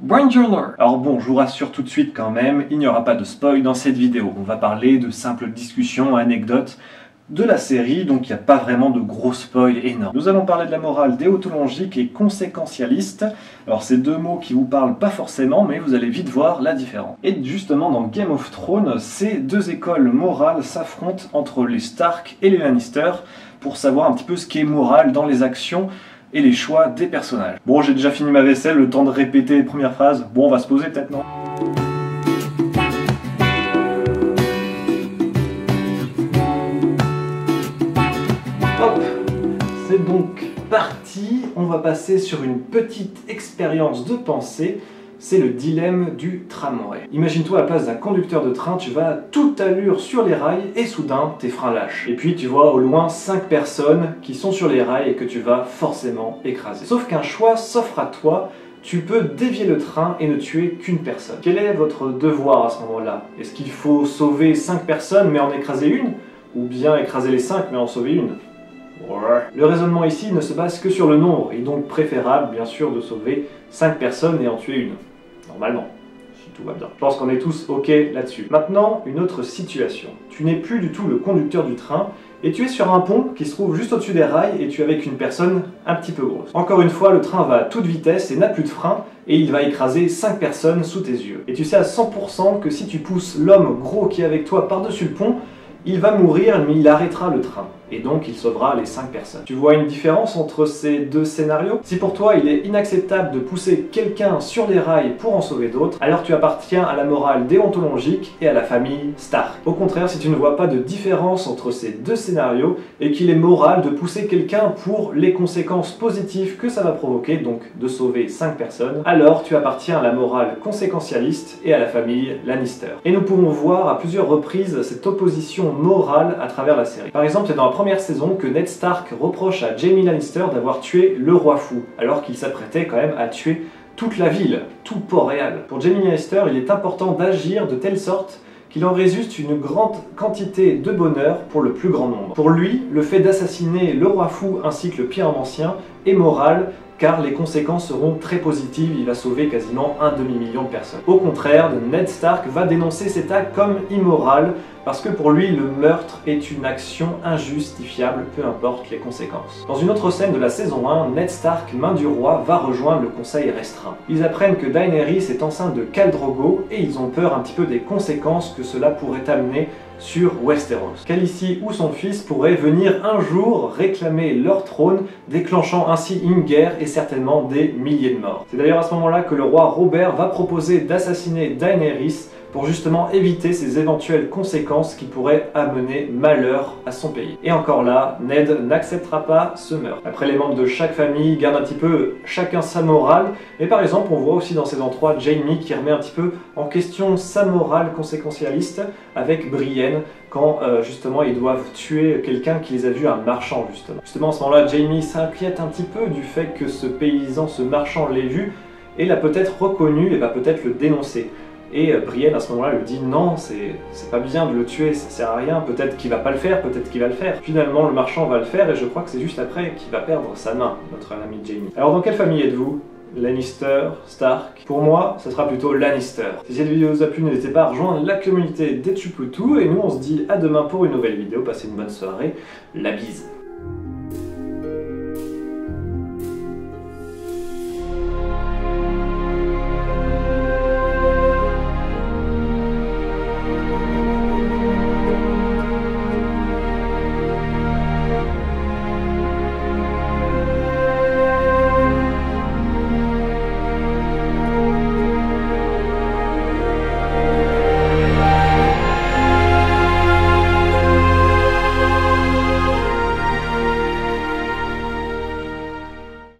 Bonjour. Alors bon, je vous rassure tout de suite quand même, il n'y aura pas de spoil dans cette vidéo. On va parler de simples discussions, anecdotes de la série, donc il n'y a pas vraiment de gros spoil énormes. Nous allons parler de la morale déontologique et conséquentialiste. Alors c'est deux mots qui vous parlent pas forcément, mais vous allez vite voir la différence. Et justement dans Game of Thrones, ces deux écoles morales s'affrontent entre les Stark et les Lannister pour savoir un petit peu ce qui est moral dans les actions et les choix des personnages. Bon, j'ai déjà fini ma vaisselle, le temps de répéter les premières phrases. Bon, on va se poser peut-être, non? Hop, c'est donc parti. On va passer sur une petite expérience de pensée. C'est le dilemme du tramway. Imagine-toi à la place d'un conducteur de train, tu vas à toute allure sur les rails et soudain tes freins lâchent. Et puis tu vois au loin 5 personnes qui sont sur les rails et que tu vas forcément écraser. Sauf qu'un choix s'offre à toi, tu peux dévier le train et ne tuer qu'une personne. Quel est votre devoir à ce moment-là? Est-ce qu'il faut sauver 5 personnes mais en écraser une? Ou bien écraser les 5 mais en sauver une? Le raisonnement ici ne se base que sur le nombre, et donc préférable bien sûr de sauver 5 personnes et en tuer une. Normalement, si tout va bien. Je pense qu'on est tous ok là-dessus. Maintenant, une autre situation. Tu n'es plus du tout le conducteur du train, et tu es sur un pont qui se trouve juste au-dessus des rails, et tu es avec une personne un petit peu grosse. Encore une fois, le train va à toute vitesse et n'a plus de frein, et il va écraser 5 personnes sous tes yeux. Et tu sais à 100% que si tu pousses l'homme gros qui est avec toi par-dessus le pont, il va mourir, mais il arrêtera le train. Et donc il sauvera les 5 personnes. Tu vois une différence entre ces deux scénarios? Si pour toi il est inacceptable de pousser quelqu'un sur les rails pour en sauver d'autres, alors tu appartiens à la morale déontologique et à la famille Stark. Au contraire, si tu ne vois pas de différence entre ces deux scénarios et qu'il est moral de pousser quelqu'un pour les conséquences positives que ça va provoquer, donc de sauver 5 personnes, alors tu appartiens à la morale conséquentialiste et à la famille Lannister. Et nous pouvons voir à plusieurs reprises cette opposition morale à travers la série. Par exemple, c'est dans la première saison que Ned Stark reproche à Jaime Lannister d'avoir tué le roi fou, alors qu'il s'apprêtait quand même à tuer toute la ville, tout Port-Réal. Pour Jaime Lannister, il est important d'agir de telle sorte qu'il en résulte une grande quantité de bonheur pour le plus grand nombre. Pour lui, le fait d'assassiner le roi fou ainsi que le pyromancien est moral, car les conséquences seront très positives, il va sauver quasiment un demi-million de personnes. Au contraire, Ned Stark va dénoncer cet acte comme immoral, parce que pour lui, le meurtre est une action injustifiable, peu importe les conséquences. Dans une autre scène de la saison 1, Ned Stark, main du roi, va rejoindre le conseil restreint. Ils apprennent que Daenerys est enceinte de Khal Drogo, et ils ont peur un petit peu des conséquences que cela pourrait amener sur Westeros. Khaleesi ou son fils pourraient venir un jour réclamer leur trône, déclenchant ainsi une guerre et certainement des milliers de morts. C'est d'ailleurs à ce moment-là que le roi Robert va proposer d'assassiner Daenerys pour justement éviter ces éventuelles conséquences qui pourraient amener malheur à son pays. Et encore là, Ned n'acceptera pas ce meurtre. Après, les membres de chaque famille gardent un petit peu chacun sa morale, mais par exemple, on voit aussi dans saison 3 Jaime qui remet un petit peu en question sa morale conséquentialiste avec Brienne, quand justement ils doivent tuer quelqu'un qui les a vus, un marchand justement. Justement à ce moment-là, Jaime s'inquiète un petit peu du fait que ce paysan, ce marchand l'ait vu, et l'a peut-être reconnu et va peut-être le dénoncer. Et Brienne à ce moment-là lui dit non, c'est pas bien de le tuer, ça sert à rien, peut-être qu'il va pas le faire, peut-être qu'il va le faire. Finalement le marchand va le faire et je crois que c'est juste après qu'il va perdre sa main, notre ami Jaime. Alors dans quelle famille êtes-vous? Lannister, Stark? Pour moi, ça sera plutôt Lannister. Si cette vidéo vous a plu, n'hésitez pas à rejoindre la communauté des Tchuploutou et nous on se dit à demain pour une nouvelle vidéo, passez une bonne soirée, la bise.